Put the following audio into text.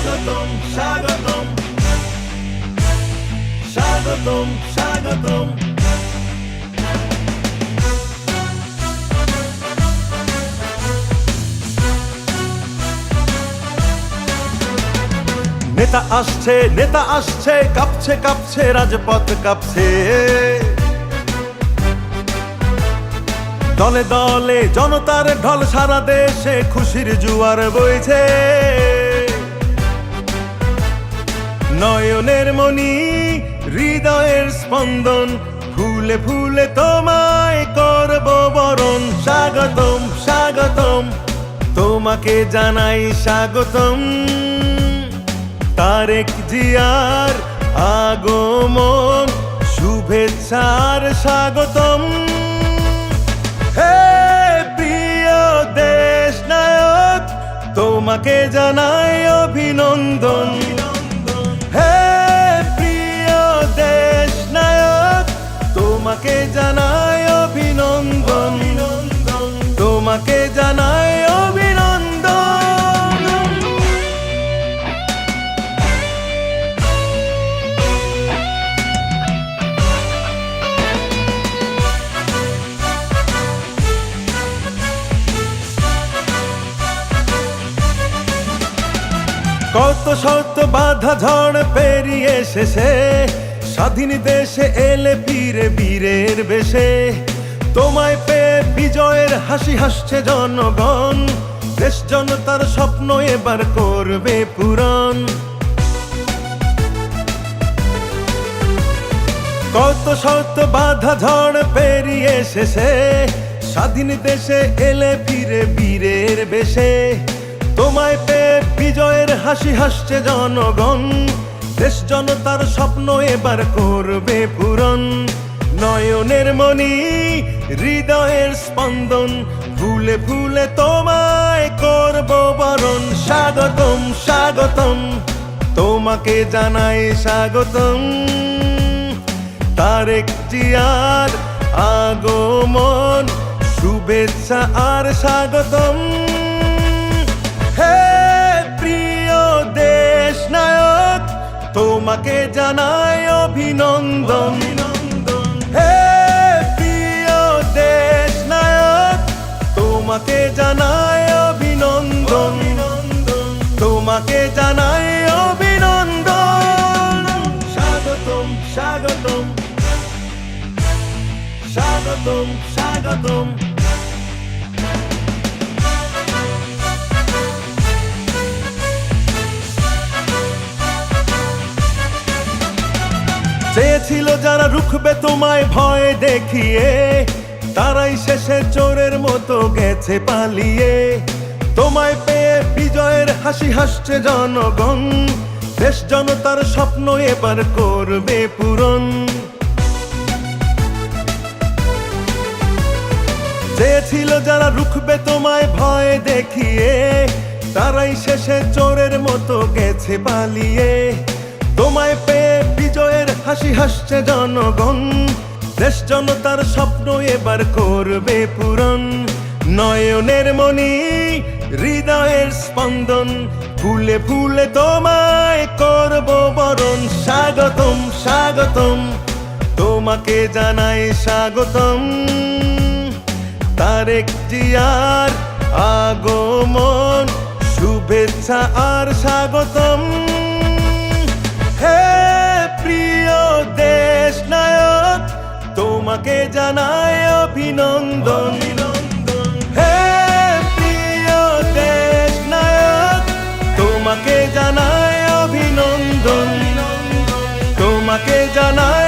স্বাগতম স্বাগতম স্বাগতম স্বাগতম। নেতা আসছে কাঁপছে কাঁপছে রাজপথ কাঁপছে, দলে দলে জনতার ঢল, সারা দেশে খুশির জোয়ার বইছে। নয়নের মনি হৃদয়ের স্পন্দন, ফুলে ফুলে তোমায় করব বরণ। স্বাগতম স্বাগতম তোমাকে জানাই স্বাগতম, তারেক জিয়ার আগমন, শুভেচ্ছার স্বাগতম। হে প্রিয় দেশ নায়ক, তোমাকে জানাই অভিনন্দন। হে প্রিয় দেশ নায়ক, তোমাকে জানাই অভিনন্দন, তোমাকে জানাই অভিনন্দন। কত শত বাধা ঝড় পেরিয়ে শেষে, স্বাধীন দেশে এলে ফিরে বীরের বেশে। তোমায় পেয়ে বিজয়ের হাসি হাসছে জনগণ, দেশ জনতার স্বপ্ন এবার করবে পূরণ। কত শত বাধা ঝড় পেরিয়ে শেষে, স্বাধীন দেশে এলে ফিরে বীরের বেশে। তোমায় পেয়ে বিজয়ের হাসি হাসছে জনগণ, দেশ জনতার স্বপ্ন এবার করবে পূরণ। নয়নের মনি হৃদয়ের স্পন্দন, ফুলে ফুলে তোমায় করব বরণ। স্বাগতম স্বাগতম তোমাকে জানাই স্বাগতম, তারেক জিয়ার আগমন, শুভেচ্ছা আর স্বাগতম। হে প্রিয় দেশ নায়ক, তোমাকে জানাই অভিনন্দন। হে প্রিয় দেশ নায়ক, তোমাকে জানাই অভিনন্দন, তোমাকে জানাই অভিনন্দন। স্বাগতম স্বাগতম স্বাগতম স্বাগতম। চেয়েছিল যারা রুখবে তোমায় ভয় দেখিয়ে, তারাই শেষে চোরের মতো গেছে পালিয়ে। তোমায় পেয়ে বিজয়ের হাসি হাসছে জনগণ, দেশ জনতার স্বপ্ন এবার করবে পূরণ। চেয়েছিল যারা রুখবে তোমায় ভয় দেখিয়ে, তারাই শেষে চোরের মতো গেছে পালিয়ে। তোমায় পেয়ে বিজয়ের হাসি হাসছে জনগণ, দেশ জনতার স্বপ্ন এবার করবে পূরণ। নয়নের মনি হৃদয়ের স্পন্দন, ফুলে ফুলে তোমায় করব বরণ। স্বাগতম স্বাগতম তোমাকে জানাই স্বাগতম, তারেক জিয়ার আগমন, শুভেচ্ছা আর স্বাগতম। হে প্রিয় দেশ নায়ক, তোমাকে জানাই অভিনন্দন। হে প্রিয় দেশ নায়ক, তোমাকে জানাই অভিনন্দন, তোমাকে জানাই